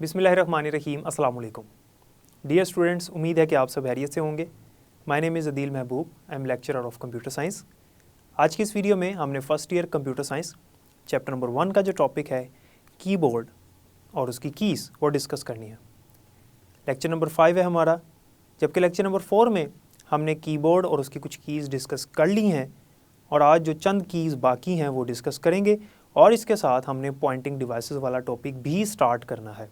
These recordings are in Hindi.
बिस्मिल्लाहिर्रहमानिर्रहीम अस्सलाम वालेकुम। डियर स्टूडेंट्स, उम्मीद है कि आप सब खैरियत से होंगे। My name is Adeel Mehboob, I am lecturer of computer science. आज की इस वीडियो में हमने first year computer science chapter number 1 का जो टॉपिक है कीबोर्ड और उसकी कीज़ वो डिस्कस करनी है। लेक्चर नंबर 5 है हमारा, जबकि लेक्चर नंबर 4 में हमने कीबोर्ड और उसकी कुछ कीज़ डिस्कस कर ली हैं और आज जो चंद कीज़ बाकी हैं वो डिस्कस करेंगे और इसके साथ हमने पॉइंटिंग डिवाइसेस वाला टॉपिक भी स्टार्ट करना है।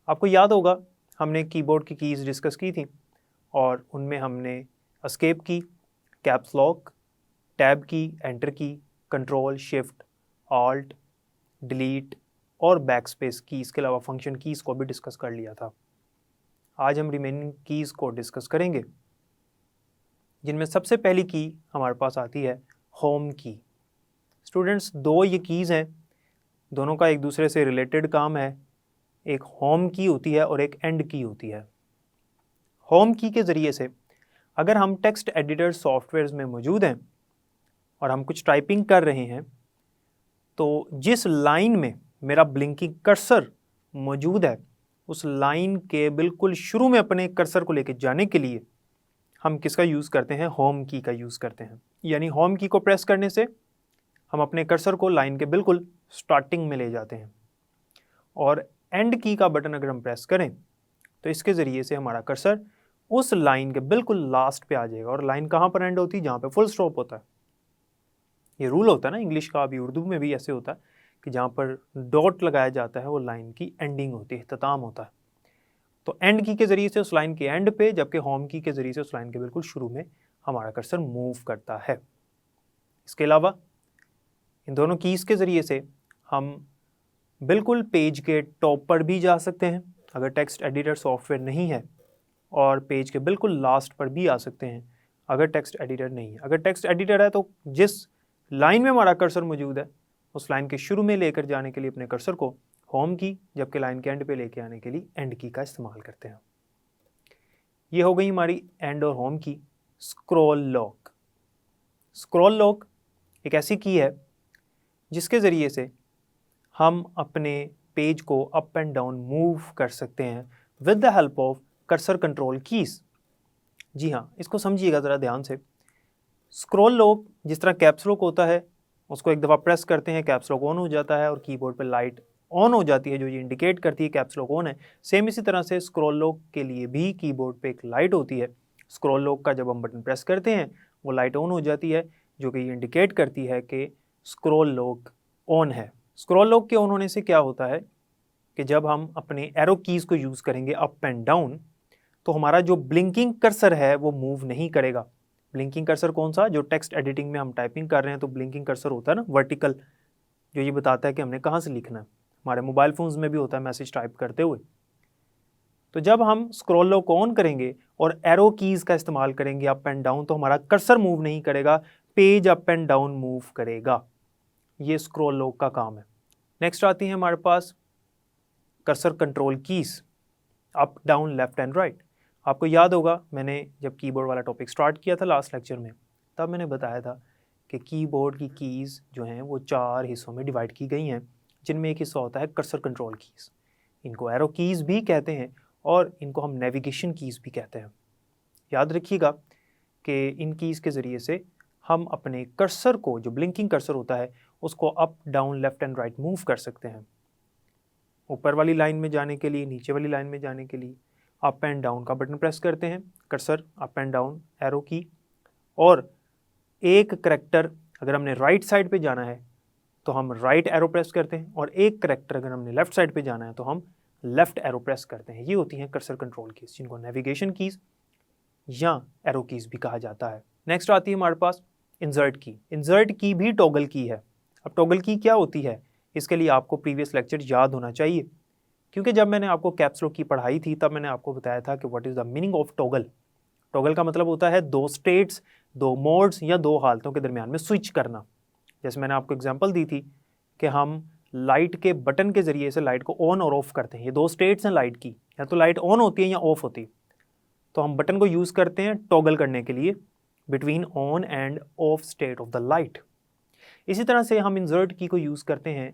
आपको याद होगा हमने कीबोर्ड की कीज़ डिस्कस की थी और उनमें हमने एस्केप की, कैप्स लॉक, टैब की, एंटर की, कंट्रोल, शिफ्ट, ऑल्ट, डिलीट और बैकस्पेस की, इसके अलावा फंक्शन कीज़ को भी डिस्कस कर लिया था। आज हम रिमेनिंग कीज़ को डिस्कस करेंगे, जिनमें सबसे पहली की हमारे पास आती है होम की। स्टूडेंट्स, दो ये कीज़ हैं, दोनों का एक दूसरे से रिलेटेड काम है। एक होम की होती है और एक एंड की होती है। होम की के ज़रिए से अगर हम टेक्स्ट एडिटर सॉफ्टवेयर्स में मौजूद हैं और हम कुछ टाइपिंग कर रहे हैं तो जिस लाइन में मेरा ब्लिंकिंग कर्सर मौजूद है उस लाइन के बिल्कुल शुरू में अपने कर्सर को लेकर जाने के लिए हम किसका यूज़ करते हैं? होम की का यूज़ करते हैं। यानी होम की को प्रेस करने से हम अपने कर्सर को लाइन के बिल्कुल स्टार्टिंग में ले जाते हैं और एंड की का बटन अगर हम प्रेस करें तो इसके ज़रिए से हमारा कर्सर उस लाइन के बिल्कुल लास्ट पे आ जाएगा। और लाइन कहाँ पर एंड होती है? जहाँ पे फुल स्टॉप होता है। ये रूल होता है ना इंग्लिश का, अभी उर्दू में भी ऐसे होता है कि जहाँ पर डॉट लगाया जाता है वो लाइन की एंडिंग होती है, इख्तिताम होता है। तो एंड की के ज़रिए से उस लाइन के एंड पे, जबकि होम की के ज़रिए से उस लाइन के बिल्कुल शुरू में हमारा कर्सर मूव करता है। इसके अलावा इन दोनों कीज़ के ज़रिए से हम बिल्कुल पेज के टॉप पर भी जा सकते हैं अगर टेक्स्ट एडिटर सॉफ्टवेयर नहीं है, और पेज के बिल्कुल लास्ट पर भी आ सकते हैं अगर टेक्स्ट एडिटर नहीं है। अगर टेक्स्ट एडिटर है तो जिस लाइन में हमारा कर्सर मौजूद है उस लाइन के शुरू में लेकर जाने के लिए अपने कर्सर को होम की, जबकि लाइन के एंड पे लेके आने के लिए एंड की का इस्तेमाल करते हैं। ये हो गई हमारी एंड और होम की। Scroll lock. स्क्रॉल लॉक एक ऐसी की है जिसके ज़रिए से हम अपने पेज को अप एंड डाउन मूव कर सकते हैं with the help of cursor control keys. जी हाँ, इसको समझिएगा ज़रा ध्यान से। स्क्रॉल लॉक जिस तरह कैप्स लॉक होता है, उसको एक दफ़ा प्रेस करते हैं, कैप्स लॉक ऑन हो जाता है और कीबोर्ड पर लाइट ऑन हो जाती है जो ये इंडिकेट करती है कैप्स लॉक ऑन है। सेम इसी तरह से स्क्रॉल लॉक के लिए भी कीबोर्ड पे एक लाइट होती है। स्क्रॉल लॉक का जब हम बटन प्रेस करते हैं वो लाइट ऑन हो जाती है जो कि ये इंडिकेट करती है कि स्क्रॉल लॉक ऑन है। स्क्रॉल लॉक के ऑन होने से क्या होता है कि जब हम अपने एरो कीज़ को यूज़ करेंगे अप एंड डाउन तो हमारा जो ब्लिंकिंग कर्सर है वो मूव नहीं करेगा। ब्लिंकिंग कर्सर कौन सा? जो टेक्स्ट एडिटिंग में हम टाइपिंग कर रहे हैं तो ब्लिंकिंग कर्सर होता है ना वर्टिकल, जो ये बताता है कि हमने कहाँ से लिखना है। हमारे मोबाइल फ़ोन्स में भी होता है मैसेज टाइप करते हुए। तो जब हम स्क्रॉल लॉक ऑन करेंगे और एरो कीज़ का इस्तेमाल करेंगे अप एंड डाउन तो हमारा कर्सर मूव नहीं करेगा, page up and down move करेगा। ये स्क्रॉल लॉक का काम है। नेक्स्ट आती है हमारे पास cursor control keys, up down left and right. आपको याद होगा मैंने जब कीबोर्ड वाला टॉपिक स्टार्ट किया था लास्ट लेक्चर में, तब मैंने बताया था कि कीबोर्ड की कीज़ जो हैं वो 4 हिस्सों में डिवाइड की गई हैं, जिनमें एक हिस्सा होता है कर्सर कंट्रोल कीज़। इनको एरो कीज़ भी कहते हैं और इनको हम नेविगेशन कीज़ भी कहते हैं। याद रखिएगा कि इन कीज़ के ज़रिए से हम अपने कर्सर को, जो ब्लिंकिंग कर्सर होता है, उसको up down left and right move कर सकते हैं। ऊपर वाली लाइन में जाने के लिए, नीचे वाली लाइन में जाने के लिए अप एंड डाउन का बटन प्रेस करते हैं, cursor up and down arrow की। और एक करैक्टर अगर हमने राइट साइड पे जाना है तो हम राइट एरो प्रेस करते हैं, और एक करैक्टर अगर हमने लेफ्ट साइड पे जाना है तो हम लेफ्ट एरो प्रेस करते हैं। ये होती हैं कर्सर कंट्रोल कीज़, जिनको नेविगेशन कीज़ या एरो कीज़ भी कहा जाता है। नेक्स्ट आती है हमारे पास इंसर्ट की। इंसर्ट की भी टॉगल की है। अब टॉगल की क्या होती है, इसके लिए आपको प्रीवियस लेक्चर याद होना चाहिए, क्योंकि जब मैंने आपको कैप्स लॉक की पढ़ाई थी तब मैंने आपको बताया था कि what is the meaning of toggle. Toggle का मतलब होता है दो स्टेट्स, दो मोड्स या दो हालतों के दरमियान में स्विच करना। जैसे मैंने आपको एग्जांपल दी थी कि हम लाइट के बटन के ज़रिए से लाइट को ऑन और ऑफ करते हैं। ये दो स्टेट्स हैं लाइट की, या तो लाइट ऑन होती है या ऑफ होती है। तो हम बटन को यूज़ करते हैं टॉगल करने के लिए between on end of state of the light. इसी तरह से हम इंसर्ट की को यूज़ करते हैं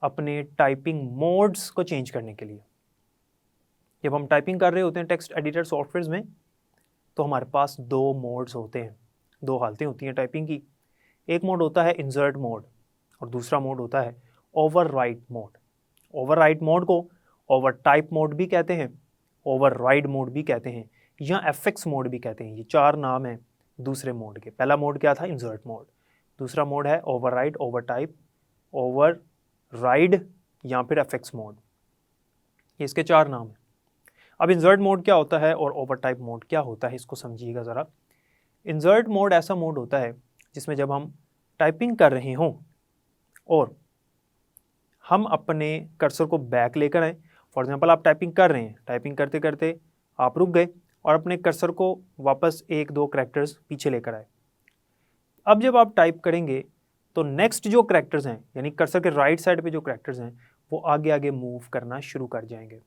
अपने टाइपिंग मोड्स को चेंज करने के लिए। जब हम टाइपिंग कर रहे होते हैं टेक्स्ट एडिटर सॉफ्टवेयर्स में, तो हमारे पास दो मोड्स होते हैं, दो हालतें होती हैं टाइपिंग की। एक मोड होता है इंसर्ट मोड और दूसरा मोड होता है ओवरराइट मोड। ओवरराइट मोड को ओवरटाइप मोड भी कहते हैं, ओवरराइड मोड भी कहते हैं, या एफएक्स मोड भी कहते हैं। ये चार नाम हैं दूसरे मोड के। पहला मोड क्या था? Insert mode. दूसरा मोड है ओवरराइड, ओवरटाइप, ओवरराइड या फिर एफएक्स मोड। इसके चार नाम हैं। अब इंसर्ट मोड क्या होता है और ओवरटाइप मोड क्या होता है, इसको समझिएगा ज़रा। इंसर्ट मोड ऐसा मोड होता है जिसमें जब हम टाइपिंग कर रहे हों और हम अपने कर्सर को बैक लेकर आए। फॉर एग्जांपल आप टाइपिंग कर रहे हैं, टाइपिंग करते करते आप रुक गए और अपने कर्सर को वापस एक दो करैक्टर्स पीछे लेकर आए। अब जब आप टाइप करेंगे तो नेक्स्ट जो करैक्टर्स हैं, यानी कर्सर के राइट साइड पे जो करैक्टर्स हैं, वो आगे आगे मूव करना शुरू कर जाएंगे।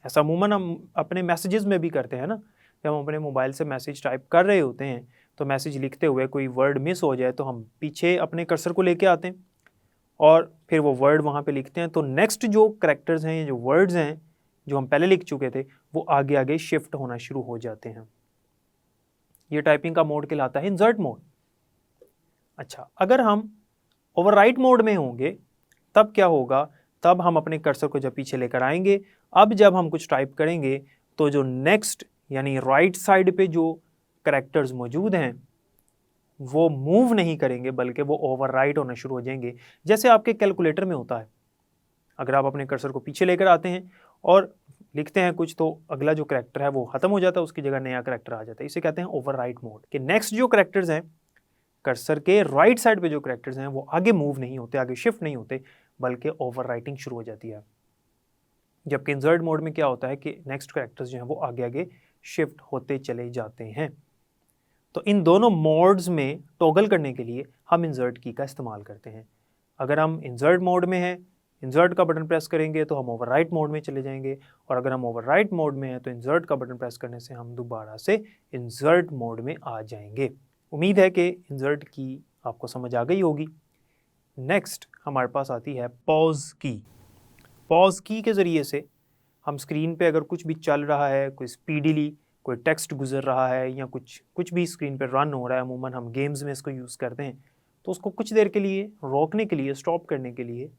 ऐसा अमूमन हम अपने मैसेजेस में भी करते हैं ना। जब हम अपने मोबाइल से मैसेज टाइप कर रहे होते हैं तो मैसेज लिखते हुए कोई वर्ड मिस हो जाए तो हम पीछे अपने कर्सर को लेके आते हैं और फिर वो वर्ड वहाँ पे लिखते हैं। तो नेक्स्ट जो करैक्टर्स हैं, जो वर्ड्स हैं जो हम पहले लिख चुके थे, वो आगे आगे शिफ्ट होना शुरू हो जाते हैं। ये टाइपिंग का मोड कहलाता है इंसर्ट मोड। अच्छा, अगर हम ओवरराइट मोड में होंगे तब क्या होगा? तब हम अपने कर्सर को जब पीछे लेकर आएंगे, अब जब हम कुछ टाइप करेंगे तो जो नेक्स्ट यानी राइट साइड पे जो करैक्टर्स मौजूद हैं वो मूव नहीं करेंगे, बल्कि वो ओवरराइट होना शुरू हो जाएंगे। जैसे आपके कैलकुलेटर में होता है, अगर आप अपने कर्सर को पीछे लेकर आते हैं और लिखते हैं कुछ, तो अगला जो करैक्टर है वो खत्म हो जाता है, उसकी जगह नया करैक्टर आ जाता है। इसे कहते हैं ओवरराइट मोड। कि नेक्स्ट जो करैक्टर्स हैं कर्सर के राइट साइड पे जो करैक्टर्स हैं वो आगे मूव नहीं होते, आगे शिफ्ट नहीं होते, बल्कि ओवरराइटिंग शुरू हो जाती है। जबकि इंसर्ट मोड में क्या होता है कि नेक्स्ट करैक्टर्स जो हैं वो आगे आगे शिफ्ट होते चले जाते हैं। तो इन दोनों मोड्स में टॉगल करने के लिए हम इंसर्ट की का इस्तेमाल करते हैं। अगर हम इंसर्ट मोड में हैं, इंसर्ट का बटन प्रेस करेंगे तो हम ओवरराइट मोड में चले जाएंगे, और अगर हम ओवरराइट मोड में हैं तो इंसर्ट का बटन प्रेस करने से हम दोबारा से इंसर्ट मोड में आ जाएंगे। उम्मीद है कि इंसर्ट की आपको समझ आ गई होगी। नेक्स्ट हमारे पास आती है पॉज की। पॉज की के ज़रिए से हम स्क्रीन पे अगर कुछ भी चल रहा है, कोई स्पीडीली कोई टेक्स्ट गुजर रहा है या कुछ भी स्क्रीन पे रन हो रहा है, अमूमन हम गेम्स में इसको यूज़ करते हैं, तो उसको कुछ देर के लिए रोकने के लिए, स्टॉप करने के लिए,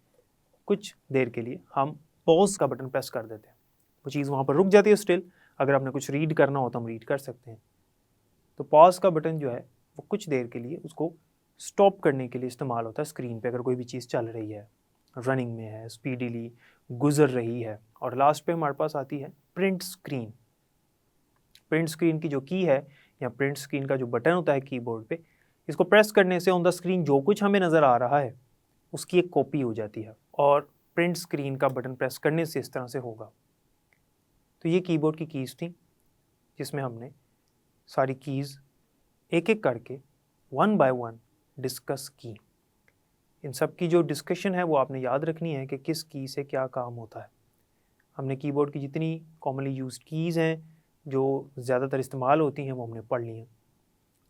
कुछ देर के लिए हम पॉज का बटन प्रेस कर देते हैं। वो चीज़ वहाँ पर रुक जाती है स्टिल। अगर आपने कुछ रीड करना हो तो हम रीड कर सकते हैं। तो पॉज का बटन जो है वो कुछ देर के लिए उसको स्टॉप करने के लिए इस्तेमाल होता है स्क्रीन पे, अगर कोई भी चीज़ चल रही है, रनिंग में है, स्पीडीली गुजर रही है। और लास्ट पे हमारे पास आती है प्रिंट स्क्रीन। प्रिंट स्क्रीन की जो की है या प्रिंट स्क्रीन का जो बटन होता है कीबोर्ड पे, इसको प्रेस करने से ऑन द स्क्रीन जो कुछ हमें नज़र आ रहा है उसकी एक कॉपी हो जाती है, और प्रिंट स्क्रीन का बटन प्रेस करने से इस तरह से होगा। तो ये कीबोर्ड की कीज़ थी जिसमें हमने सारी कीज़ एक एक करके वन बाय वन डिस्कस की। इन सब की जो डिस्कशन है वो आपने याद रखनी है कि किस की से क्या काम होता है। हमने कीबोर्ड की जितनी कॉमनली यूज्ड कीज़ हैं जो ज़्यादातर इस्तेमाल होती हैं वो हमने पढ़ ली हैं,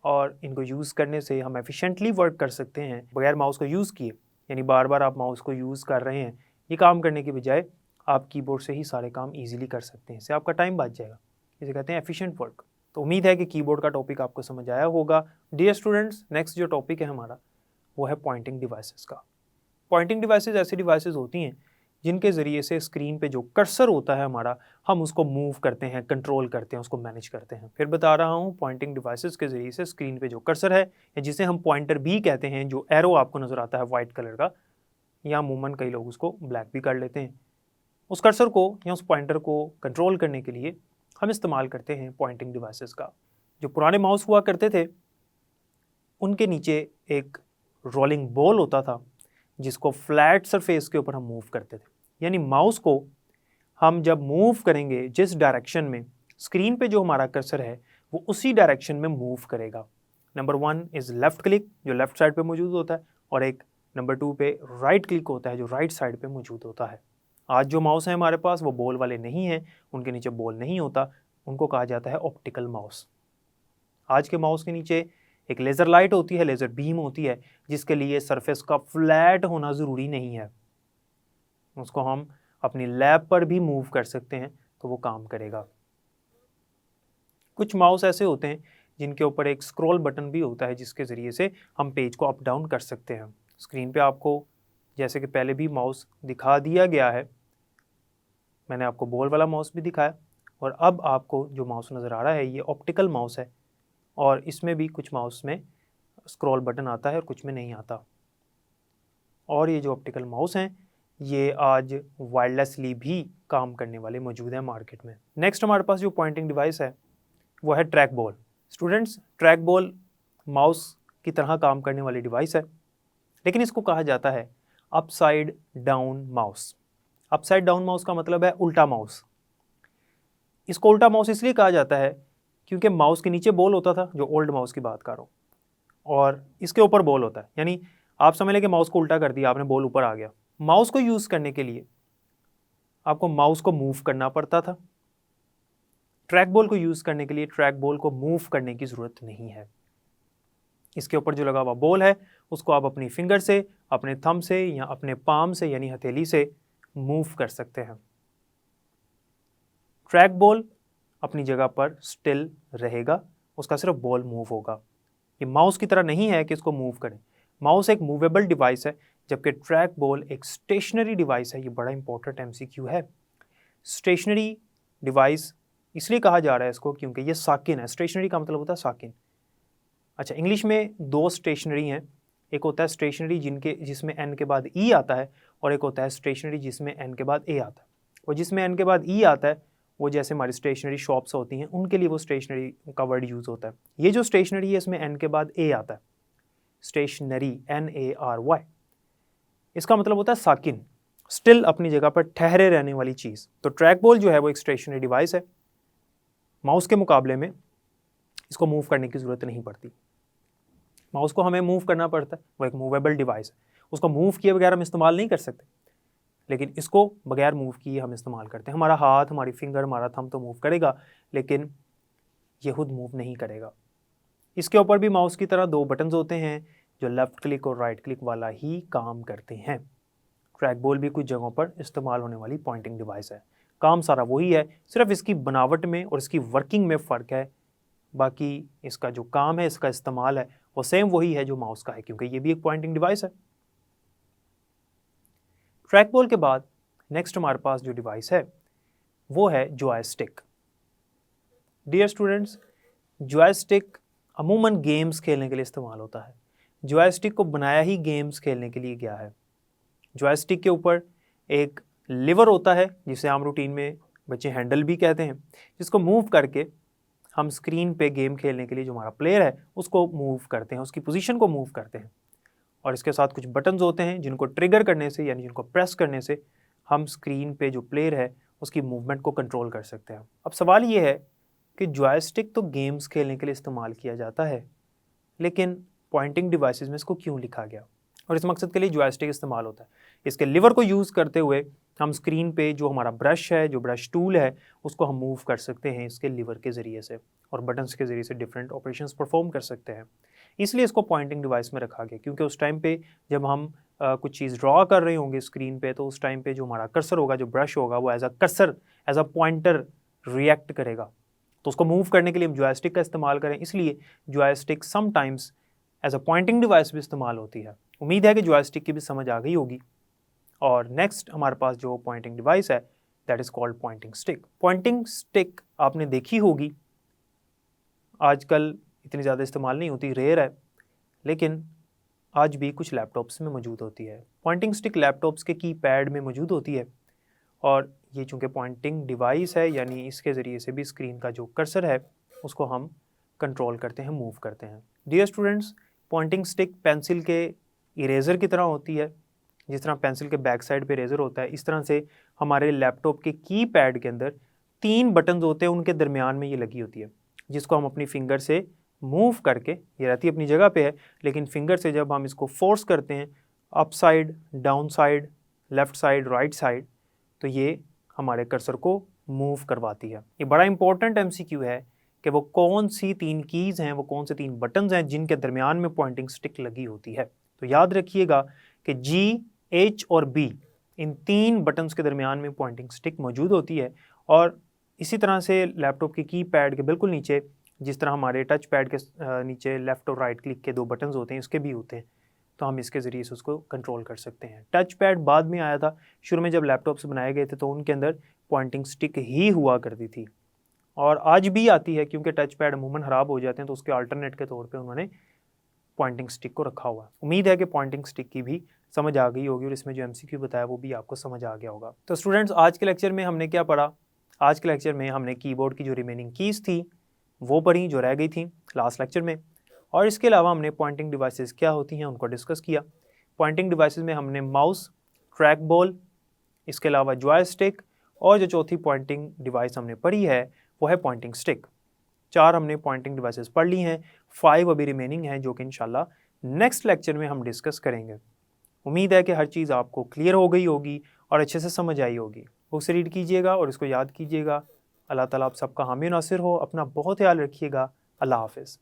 और इनको यूज़ करने से हम एफिशिएंटली वर्क कर सकते हैं बगैर माउस को यूज़ किए। यानी बार बार आप माउस को यूज़ कर रहे हैं ये काम करने के बजाय आप कीबोर्ड से ही सारे काम ईजिली कर सकते हैं। इससे आपका टाइम बच जाएगा। इसे कहते हैं एफिशिएंट वर्क। तो उम्मीद है कि कीबोर्ड का टॉपिक आपको समझ आया होगा। डियर स्टूडेंट्स, नेक्स्ट जो टॉपिक है हमारा वो है पॉइंटिंग डिवाइसेस का। पॉइंटिंग डिवाइसेस ऐसी डिवाइसेस होती हैं जिनके ज़रिए से स्क्रीन पे जो कर्सर होता है हमारा, हम उसको मूव करते हैं, कंट्रोल करते हैं, उसको मैनेज करते हैं। फिर बता रहा हूँ, पॉइंटिंग डिवाइसेस के ज़रिए से स्क्रीन पे जो कर्सर है, या जिसे हम पॉइंटर भी कहते हैं, जो एरो आपको नज़र आता है वाइट कलर का, या अमूमन कई लोग उसको ब्लैक भी कर लेते हैं, उस कर्सर को या उस पॉइंटर को कंट्रोल करने के लिए हम इस्तेमाल करते हैं पॉइंटिंग डिवाइसेस का। जो पुराने माउस हुआ करते थे उनके नीचे एक रोलिंग बॉल होता था जिसको फ्लैट सरफेस के ऊपर हम मूव करते थे। यानी माउस को हम जब मूव करेंगे जिस डायरेक्शन में, स्क्रीन पे जो हमारा कर्सर है वो उसी डायरेक्शन में मूव करेगा। नंबर 1 इज़ लेफ़्ट क्लिक, जो लेफ़्ट साइड पे मौजूद होता है, और एक नंबर 2 पे राइट क्लिक होता है जो राइट साइड पे मौजूद होता है। आज जो माउस है हमारे पास वो बॉल वाले नहीं हैं, उनके नीचे बॉल नहीं होता, उनको कहा जाता है ऑप्टिकल माउस। आज के माउस के नीचे एक लेज़र लाइट होती है, लेज़र बीम होती है, जिसके लिए सरफेस का फ्लैट होना ज़रूरी नहीं है। उसको हम अपनी लैब पर भी मूव कर सकते हैं तो वो काम करेगा। कुछ माउस ऐसे होते हैं जिनके ऊपर एक स्क्रॉल बटन भी होता है जिसके ज़रिए से हम पेज को अप डाउन कर सकते हैं। स्क्रीन पे आपको जैसे कि पहले भी माउस दिखा दिया गया है, मैंने आपको बॉल वाला माउस भी दिखाया, और अब आपको जो माउस नज़र आ रहा है ये ऑप्टिकल माउस है, और इसमें भी कुछ माउस में स्क्रॉल बटन आता है और कुछ में नहीं आता। और ये जो ऑप्टिकल माउस हैं ये आज वायरलेसली भी काम करने वाले मौजूद हैं मार्केट में। नेक्स्ट हमारे पास जो पॉइंटिंग डिवाइस है वो है track ball. Students, track ball mouse की तरह काम करने वाली डिवाइस है, लेकिन इसको कहा जाता है upside down mouse. Upside down mouse का मतलब है उल्टा माउस। इसको उल्टा माउस इसलिए कहा जाता है क्योंकि माउस के नीचे बॉल होता था, जो ओल्ड माउस की बात कर रहा हूँ, और इसके ऊपर बॉल होता है। यानी आप समझ लें कि माउस को उल्टा कर दिया आपने, बॉल ऊपर आ गया। माउस को यूज़ करने के लिए आपको माउस को मूव करना पड़ता था। ट्रैक बॉल को यूज़ करने के लिए ट्रैक बॉल को मूव करने की ज़रूरत नहीं है। इसके ऊपर जो लगा हुआ बॉल है उसको आप अपनी फिंगर से, अपने थंब से या अपने पाम से यानी हथेली से मूव कर सकते हैं। ट्रैक बॉल अपनी जगह पर स्टिल रहेगा, उसका सिर्फ बॉल मूव होगा। ये माउस की तरह नहीं है कि इसको मूव करें। माउस एक मूवेबल डिवाइस है, जबकि ट्रैक बॉल एक स्टेशनरी डिवाइस है। ये बड़ा इंपॉर्टेंट एमसीक्यू है। स्टेशनरी डिवाइस इसलिए कहा जा रहा है इसको क्योंकि ये साकिन है। स्टेशनरी का मतलब होता है साकिन। अच्छा, इंग्लिश में दो स्टेशनरी हैं। एक होता है स्टेशनरी जिसमें एन के बाद ई आता है, और एक होता है स्टेशनरी जिसमें एन के बाद ए आता है। और जिसमें एन के बाद ई आता है वो जैसे हमारी स्टेशनरी शॉप्स होती हैं उनके लिए वो स्टेशनरी का वर्ड यूज़ होता है। ये जो स्टेशनरी है इसमें एन के बाद ए आता है, स्टेशनरी NARY। इसका मतलब होता है साकिन, स्टिल अपनी जगह पर ठहरे रहने वाली चीज़। तो ट्रैक बॉल जो है वो एक स्टेशनरी डिवाइस है। माउस के मुकाबले में इसको मूव करने की ज़रूरत नहीं पड़ती। माउस को हमें मूव करना पड़ता है, वो एक मूवेबल डिवाइस है। उसको मूव किए बगैर हम इस्तेमाल नहीं कर सकते, लेकिन इसको बगैर मूव किए हम इस्तेमाल करते हैं। हमारा हाथ, हमारी फिंगर, हमारा थंब तो मूव करेगा, लेकिन ये खुद मूव नहीं करेगा। इसके ऊपर भी माउस की तरह दो बटन्स होते हैं जो लेफ़्ट क्लिक और राइट क्लिक वाला ही काम करते हैं। ट्रैक बॉल भी कुछ जगहों पर इस्तेमाल होने वाली पॉइंटिंग डिवाइस है। काम सारा वही है, सिर्फ इसकी बनावट में और इसकी वर्किंग में फ़र्क है। बाकी इसका जो काम है, इसका इस्तेमाल है, वो सेम वही है जो माउस का है, क्योंकि ये भी एक पॉइंटिंग डिवाइस है। ट्रैक बॉल के बाद नेक्स्ट हमारे पास जो डिवाइस है वो है जॉयस्टिक। डियर स्टूडेंट्स, जॉयस्टिक अमूमन गेम्स खेलने के लिए इस्तेमाल होता है। जॉयस्टिक को बनाया ही गेम्स खेलने के लिए गया है। जॉयस्टिक के ऊपर एक लिवर होता है जिसे आम रूटीन में बच्चे हैंडल भी कहते हैं, जिसको मूव करके हम स्क्रीन पे गेम खेलने के लिए जो हमारा प्लेयर है उसको मूव करते हैं, उसकी पोजीशन को मूव करते हैं। और इसके साथ कुछ बटन्स होते हैं जिनको ट्रिगर करने से यानी जिनको प्रेस करने से हम स्क्रीन पे जो प्लेयर है उसकी मूवमेंट को कंट्रोल कर सकते हैं। अब सवाल ये है कि जॉयस्टिक तो गेम्स खेलने के लिए इस्तेमाल किया जाता है, लेकिन पॉइंटिंग डिवाइसेस में इसको क्यों लिखा गया? और इस मकसद के लिए जॉयस्टिक इस्तेमाल होता है। इसके लिवर को यूज़ करते हुए हम स्क्रीन पे जो हमारा ब्रश है, जो ब्रश टूल है, उसको हम मूव कर सकते हैं इसके लिवर के ज़रिए से, और बटन्स के ज़रिए से डिफरेंट ऑपरेशंस परफॉर्म कर सकते हैं। इसलिए इसको पॉइंटिंग डिवाइस में रखा गया, क्योंकि उस टाइम पे जब हम कुछ चीज़ ड्रॉ कर रहे होंगे स्क्रीन पे, तो उस टाइम पे जो हमारा कर्सर होगा, जो ब्रश होगा, वो as a cursor, as a pointer react करेगा। तो उसको मूव करने के लिए हम जॉयस्टिक का इस्तेमाल करें, इसलिए joystick sometimes as a pointing device भी इस्तेमाल होती है। उम्मीद है कि जॉयस्टिक की भी समझ आ गई होगी। और नेक्स्ट हमारे पास जो पॉइंटिंग डिवाइस है that is called pointing stick. Pointing stick आपने देखी होगी, आजकल इतनी ज़्यादा इस्तेमाल नहीं होती, रेयर है, लेकिन आज भी कुछ लैपटॉप्स में मौजूद होती है। पॉइंटिंग स्टिक लैपटॉप्स के कीपैड में मौजूद होती है, और ये चूँकि पॉइंटिंग डिवाइस है यानी इसके ज़रिए से भी स्क्रीन का जो कर्सर है उसको हम कंट्रोल करते हैं, मूव करते हैं। Dear students, pointing stick pencil के इरेज़र की तरह होती है। जिस तरह पेंसिल के बैक साइड पे इरेज़र होता है, इस तरह से हमारे लैपटॉप के कीपैड के अंदर 3 बटन्स होते हैं, उनके दरमियान में ये लगी होती है, जिसको हम अपनी फिंगर से मूव करके, ये रहती अपनी जगह पे है, लेकिन फिंगर से जब हम इसको फोर्स करते हैं up side, down side, left side, right side, तो ये हमारे कर्सर को मूव करवाती है। ये बड़ा इंपॉर्टेंट MCQ है कि वो कौन सी 3 कीज़ हैं, वो कौन से 3 बटन्स हैं जिनके दरमियान में पॉइंटिंग स्टिक लगी होती है। तो याद रखिएगा कि G, H और B, इन 3 बटन्स के दरमियान में पॉइंटिंग स्टिक मौजूद होती है, और इसी तरह से लैपटॉप के कीपैड के बिल्कुल नीचे, जिस तरह हमारे टच पैड के नीचे लेफ़्ट और राइट क्लिक के 2 बटन्स होते हैं, उसके भी होते हैं, तो हम इसके ज़रिए से उसको कंट्रोल कर सकते हैं। टच पैड बाद में आया था, शुरू में जब लैपटॉप्स बनाए गए थे तो उनके अंदर पॉइंटिंग स्टिक ही हुआ करती थी, और आज भी आती है, क्योंकि टच पैड अमूमन ख़राब हो जाते हैं तो उसके अल्टरनेट के तौर पे उन्होंने पॉइंटिंग स्टिक को रखा हुआ है। उम्मीद है कि पॉइंटिंग स्टिक की भी समझ आ गई होगी और इसमें जो एमसीक्यू बताया वो भी आपको समझ आ गया होगा। तो स्टूडेंट्स, आज के लेक्चर में हमने क्या पढ़ा? आज के लेक्चर में हमने कीबोर्ड की जो रिमेनिंग कीज़ थी वो पढ़ी, जो रह गई थी लास्ट लेक्चर में, और इसके अलावा हमने पॉइंटिंग डिवाइसेस क्या होती हैं उनको डिस्कस किया। पॉइंटिंग डिवाइसेस में हमने माउस, ट्रैक बॉल, इसके अलावा जॉयस्टिक, और जो चौथी पॉइंटिंग डिवाइस हमने पढ़ी है वो है पॉइंटिंग स्टिक। 4 हमने पॉइंटिंग डिवाइसेस पढ़ ली हैं, 5 अभी रिमेनिंग हैं जो कि इंशाल्लाह नेक्स्ट लेक्चर में हम डिस्कस करेंगे। उम्मीद है कि हर चीज़ आपको क्लियर हो गई होगी और अच्छे से समझ आई होगी। बुक्स रीड कीजिएगा और इसको याद कीजिएगा। अल्लाह ताला आप सबका हामी नासिर हो। अपना बहुत ख्याल रखिएगा। अल्लाह हाफ़िज़।